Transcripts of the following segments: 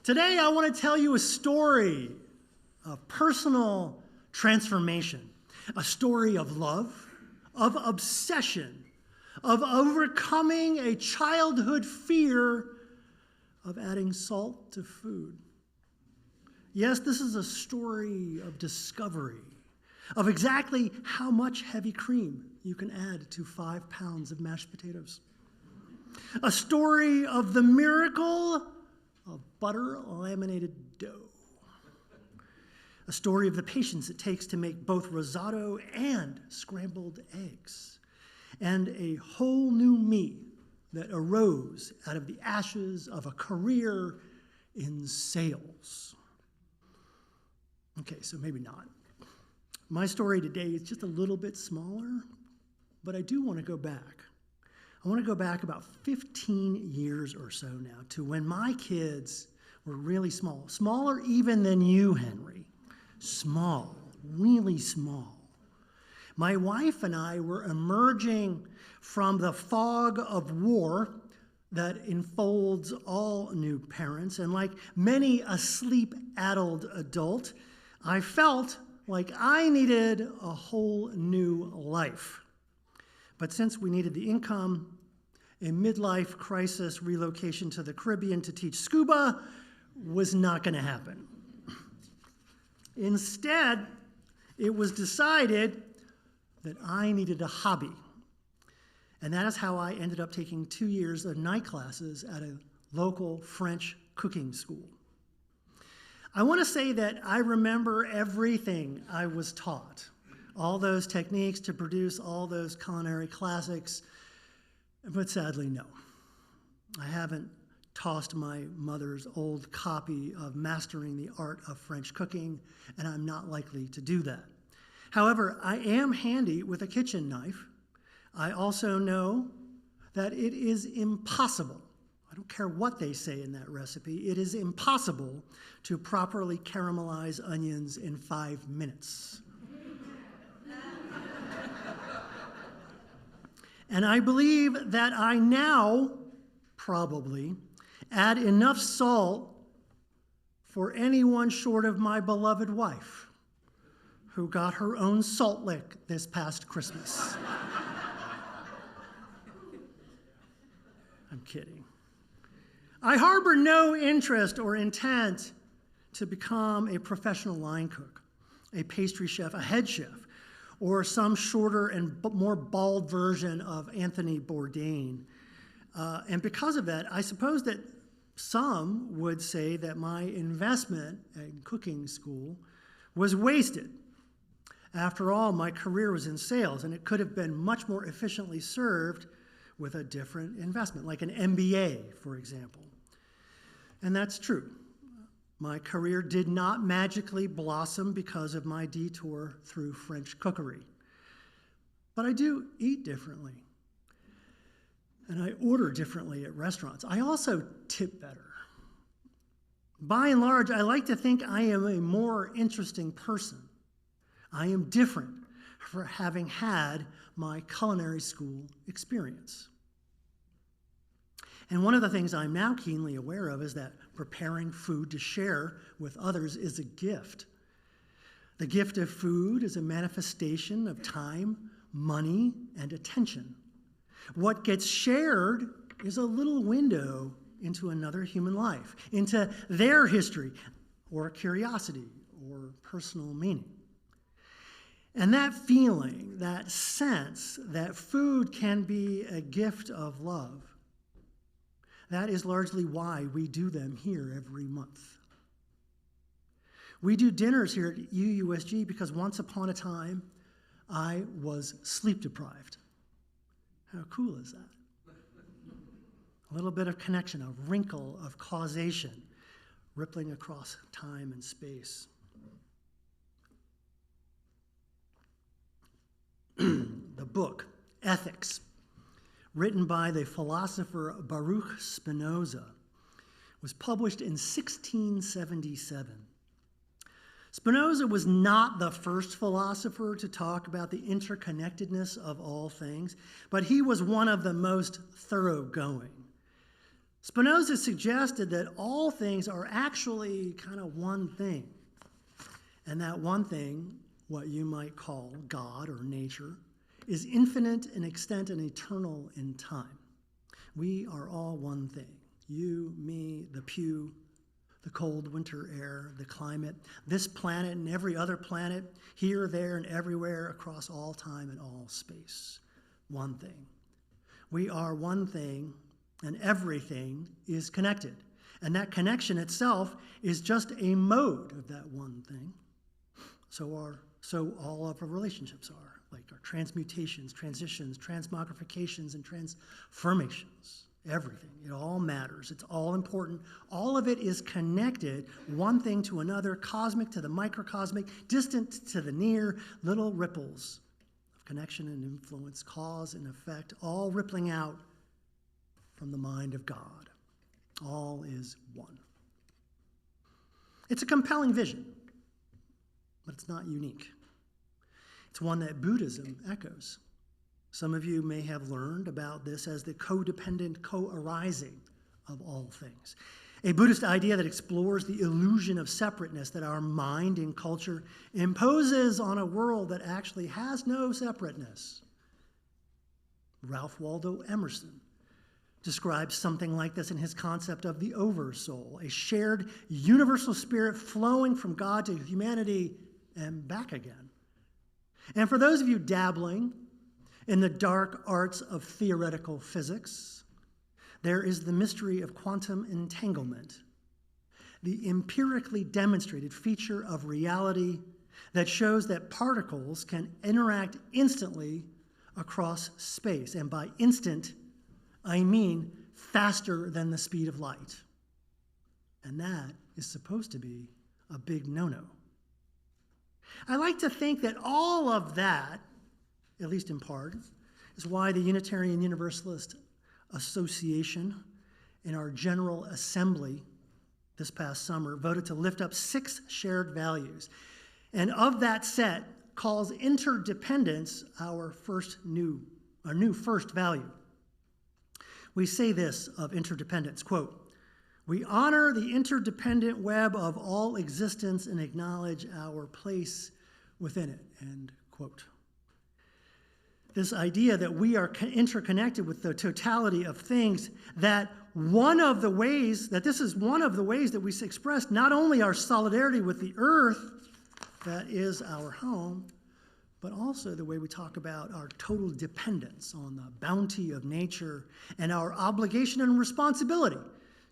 Today, I want to tell you a story of personal transformation, a story of love, of obsession, of overcoming a childhood fear of adding salt to food. Yes, this is a story of discovery, of exactly how much heavy cream you can add to 5 pounds of mashed potatoes. A story of the miracle of butter laminated dough. A story of the patience it takes to make both risotto and scrambled eggs. And a whole new me that arose out of the ashes of a career in sales. Okay, so maybe not. My story today is just a little bit smaller, but I do want to go back. I want to go back about 15 years or so now to when my kids were really small, smaller even than you, Henry. Small, really small. My wife and I were emerging from the fog of war that enfolds all new parents, and like many asleep-addled adult, I felt like I needed a whole new life. But since we needed the income, a midlife crisis relocation to the Caribbean to teach scuba was not going to happen. Instead, it was decided that I needed a hobby. And that is how I ended up taking 2 years of night classes at a local French cooking school. I want to say that I remember everything I was taught, all those techniques to produce all those culinary classics, but sadly, no. I haven't tossed my mother's old copy of Mastering the Art of French Cooking, and I'm not likely to do that. However, I am handy with a kitchen knife. I also know that it is impossible, I don't care what they say in that recipe, it is impossible to properly caramelize onions in 5 minutes. And I believe that I now probably add enough salt for anyone short of my beloved wife, who got her own salt lick this past Christmas. I'm kidding. I harbor no interest or intent to become a professional line cook, a pastry chef, a head chef, or some shorter and more bald version of Anthony Bourdain. And because of that, I suppose that some would say that my investment in cooking school was wasted. After all, my career was in sales, and it could have been much more efficiently served with a different investment, like an MBA, for example. And that's true. My career did not magically blossom because of my detour through French cookery. But I do eat differently. And I order differently at restaurants. I also tip better. By and large, I like to think I am a more interesting person. I am different for having had my culinary school experience. And one of the things I'm now keenly aware of is that preparing food to share with others is a gift. The gift of food is a manifestation of time, money, and attention. What gets shared is a little window into another human life, into their history, or curiosity, or personal meaning. And that feeling, that sense that food can be a gift of love, that is largely why we do them here every month. We do dinners here at UUSG because once upon a time, I was sleep deprived. How cool is that? A little bit of connection, a wrinkle of causation rippling across time and space. The book, Ethics, written by the philosopher Baruch Spinoza, was published in 1677. Spinoza was not the first philosopher to talk about the interconnectedness of all things, but he was one of the most thoroughgoing. Spinoza suggested that all things are actually kind of one thing. And that one thing, what you might call God or nature, is infinite in extent and eternal in time. We are all one thing. You, me, the pew, the cold winter air, the climate, this planet and every other planet, here, there, and everywhere across all time and all space. One thing. We are one thing, and everything is connected. And that connection itself is just a mode of that one thing. So all of our relationships are, like our transmutations, transitions, transmogrifications, and transformations. Everything. It all matters. It's all important. All of it is connected, one thing to another, cosmic to the microcosmic, distant to the near, little ripples of connection and influence, cause and effect, all rippling out from the mind of God. All is one. It's a compelling vision, but it's not unique. It's one that Buddhism echoes. Some of you may have learned about this as the codependent co-arising of all things. A Buddhist idea that explores the illusion of separateness that our mind and culture imposes on a world that actually has no separateness. Ralph Waldo Emerson describes something like this in his concept of the oversoul, a shared universal spirit flowing from God to humanity and back again. And for those of you dabbling in the dark arts of theoretical physics, there is the mystery of quantum entanglement, the empirically demonstrated feature of reality that shows that particles can interact instantly across space. And by instant, I mean faster than the speed of light. And that is supposed to be a big no-no. I like to think that all of that, at least in part, is why the Unitarian Universalist Association in our General Assembly this past summer voted to lift up 6 shared values. And of that set, calls interdependence our new first value. We say this of interdependence, quote, "We honor the interdependent web of all existence and acknowledge our place within it," end quote. This idea that we are interconnected with the totality of things, that this is one of the ways that we express not only our solidarity with the earth, that is our home, but also the way we talk about our total dependence on the bounty of nature and our obligation and responsibility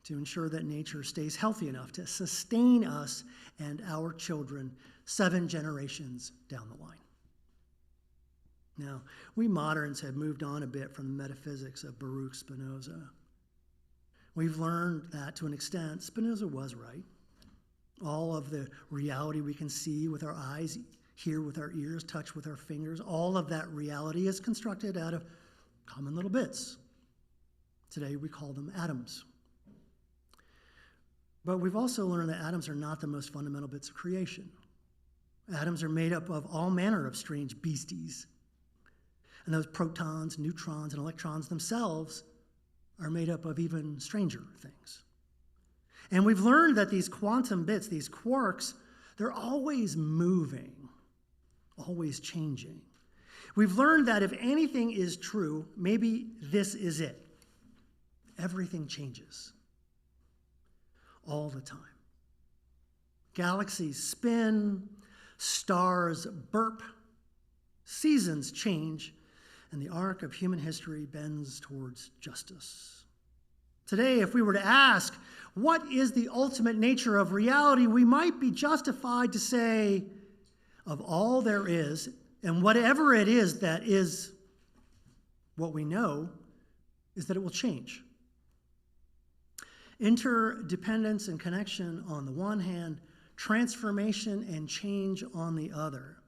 to ensure that nature stays healthy enough to sustain us and our children 7 generations down the line. Now, we moderns have moved on a bit from the metaphysics of Baruch Spinoza. We've learned that, to an extent, Spinoza was right. All of the reality we can see with our eyes, hear with our ears, touch with our fingers, all of that reality is constructed out of common little bits. Today we call them atoms. But we've also learned that atoms are not the most fundamental bits of creation. Atoms are made up of all manner of strange beasties. And those protons, neutrons, and electrons themselves are made up of even stranger things. And we've learned that these quantum bits, these quarks, they're always moving, always changing. We've learned that if anything is true, maybe this is it. Everything changes all the time. Galaxies spin, stars burp, seasons change, and the arc of human history bends towards justice. Today, if we were to ask, what is the ultimate nature of reality, we might be justified to say, of all there is, and whatever it is that is what we know, is that it will change. Interdependence and connection on the one hand, transformation and change on the other.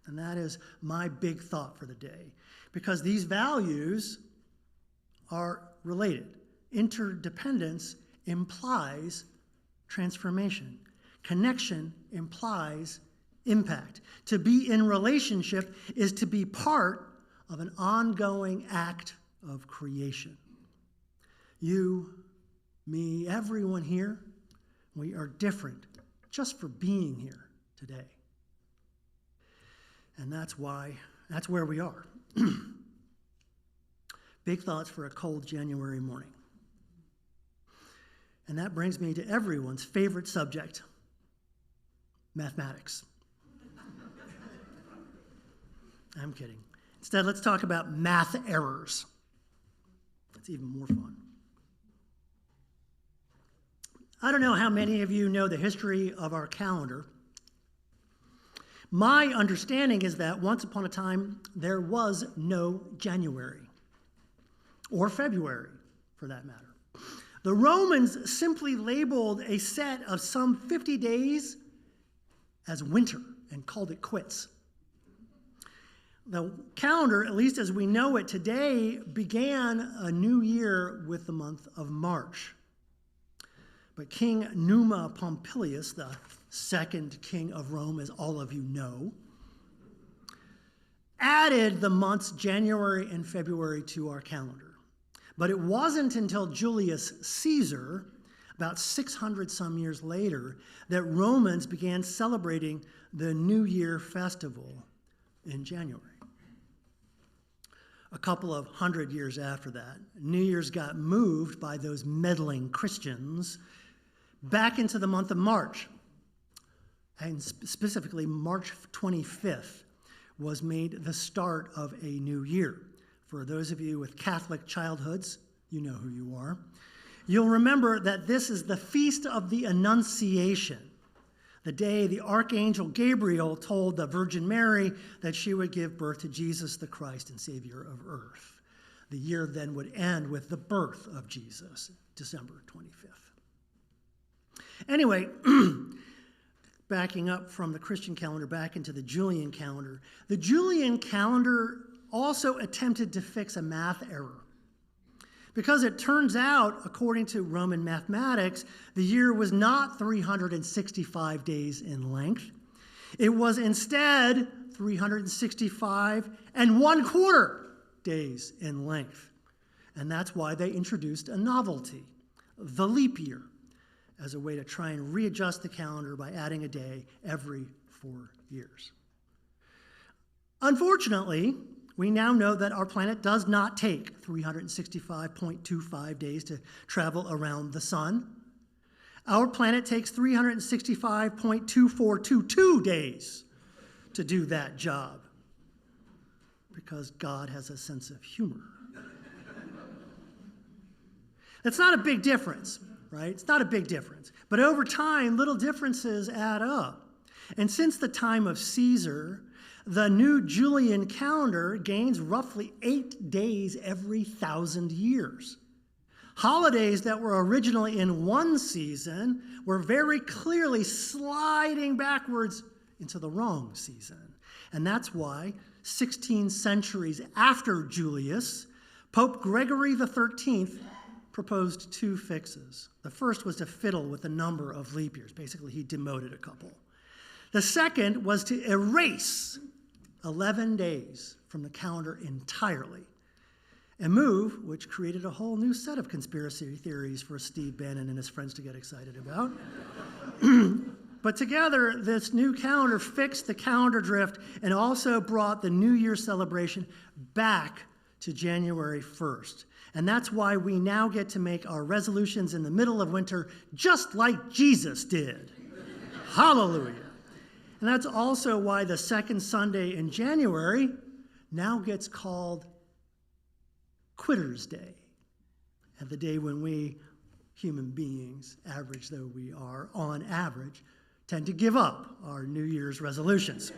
And that is my big thought for the day, because these values are related. Interdependence implies transformation. Connection implies impact. To be in relationship is to be part of an ongoing act of creation. You me, everyone here, we are different just for being here today. And that's where we are. Big thoughts for a cold January morning. And that brings me to everyone's favorite subject, mathematics. I'm kidding. Instead, let's talk about math errors. That's even more fun. I don't know how many of you know the history of our calendar. My understanding is that once upon a time, there was no January, or February, for that matter. The Romans simply labeled a set of some 50 days as winter and called it quits. The calendar, at least as we know it today, began a new year with the month of March. But King Numa Pompilius, the second king of Rome, as all of you know, added the months January and February to our calendar. But it wasn't until Julius Caesar, about 600 some years later, that Romans began celebrating the New Year festival in January. A couple of hundred years after that, New Year's got moved by those meddling Christians back into the month of March. And specifically, March 25th was made the start of a new year. For those of you with Catholic childhoods, you know who you are. You'll remember that this is the Feast of the Annunciation, the day the Archangel Gabriel told the Virgin Mary that she would give birth to Jesus the Christ and Savior of earth. The year then would end with the birth of Jesus, December 25th. Anyway, backing up from the Christian calendar back into the Julian calendar, the Julian calendar also attempted to fix a math error. Because it turns out, according to Roman mathematics, the year was not 365 days in length. It was instead 365 and 1/4 days in length. And that's why they introduced a novelty, the leap year, as a way to try and readjust the calendar by adding a day every 4 years. Unfortunately, we now know that our planet does not take 365.25 days to travel around the sun. Our planet takes 365.2422 days to do that job, because God has a sense of humor. That's not a big difference, right? It's not a big difference. But over time, little differences add up. And since the time of Caesar, the new Julian calendar gains roughly 8 days every 1,000 years. Holidays that were originally in one season were very clearly sliding backwards into the wrong season. And that's why 16 centuries after Julius, Pope Gregory XIII proposed 2 fixes. The first was to fiddle with the number of leap years. Basically, he demoted a couple. The second was to erase 11 days from the calendar entirely, a move which created a whole new set of conspiracy theories for Steve Bannon and his friends to get excited about. But together, this new calendar fixed the calendar drift and also brought the New Year celebration back to January 1st. And that's why we now get to make our resolutions in the middle of winter just like Jesus did. Hallelujah. And that's also why the second Sunday in January now gets called Quitter's Day, and the day when we human beings, average though we are, on average, tend to give up our New Year's resolutions.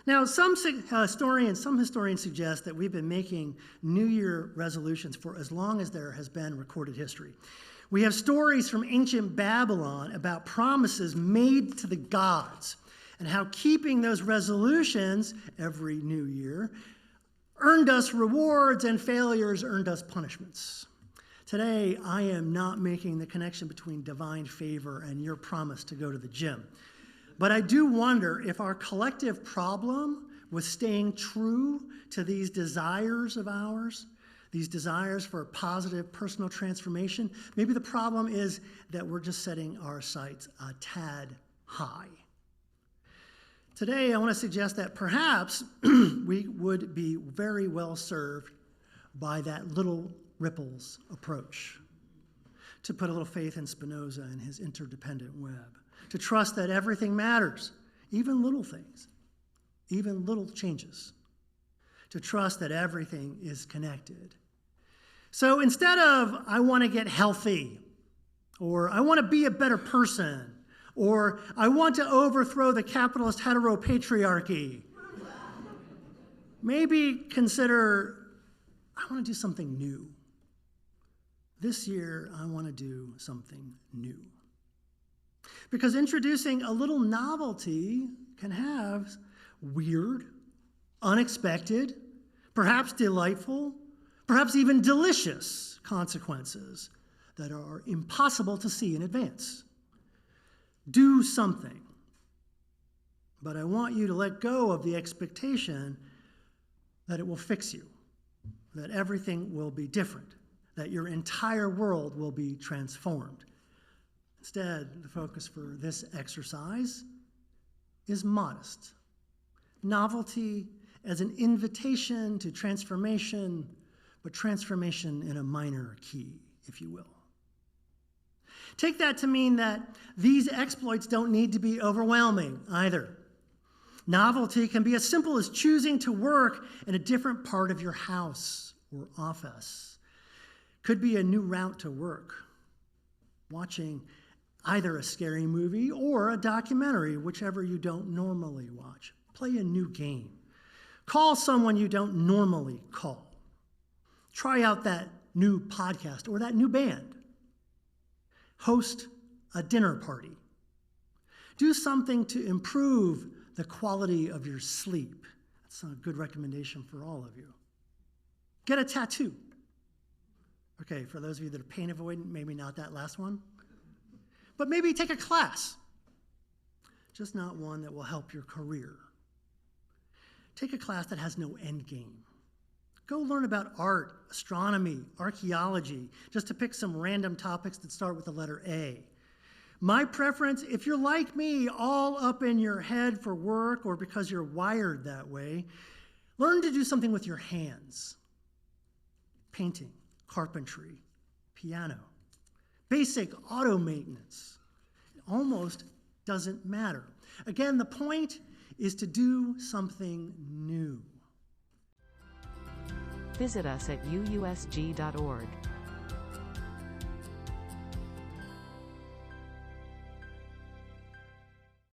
Now, some historians suggest that we've been making New Year resolutions for as long as there has been recorded history. We have stories from ancient Babylon about promises made to the gods and how keeping those resolutions every new year earned us rewards and failures earned us punishments. Today, I am not making the connection between divine favor and your promise to go to the gym. But I do wonder if our collective problem with staying true to these desires of ours, these desires for positive personal transformation. Maybe the problem is that we're just setting our sights a tad high. Today, I want to suggest that perhaps we would be very well served by that little ripples approach, to put a little faith in Spinoza and his interdependent web, to trust that everything matters, even little things, even little changes, to trust that everything is connected. So instead of, I want to get healthy, or I want to be a better person, or I want to overthrow the capitalist heteropatriarchy, maybe consider, I want to do something new. This year, I want to do something new. Because introducing a little novelty can have weird, unexpected, perhaps delightful, perhaps even delicious consequences that are impossible to see in advance. Do something. But I want you to let go of the expectation that it will fix you, that everything will be different, that your entire world will be transformed. Instead, the focus for this exercise is modest. Novelty as an invitation to transformation, but transformation in a minor key, if you will. Take that to mean that these exploits don't need to be overwhelming either. Novelty can be as simple as choosing to work in a different part of your house or office. Could be a new route to work, watching either a scary movie or a documentary, whichever you don't normally watch. Play a new game. Call someone you don't normally call. Try out that new podcast or that new band. Host a dinner party. Do something to improve the quality of your sleep. That's a good recommendation for all of you. Get a tattoo. Okay, for those of you that are pain avoidant, maybe not that last one. But maybe take a class. Just not one that will help your career. Take a class that has no end game. Go learn about art, astronomy, archaeology, just to pick some random topics that start with the letter A. My preference, if you're like me, all up in your head for work or because you're wired that way, learn to do something with your hands. Painting, carpentry, piano, basic auto maintenance. It almost doesn't matter. Again, the point is to do something new. Visit us at UUSG.org.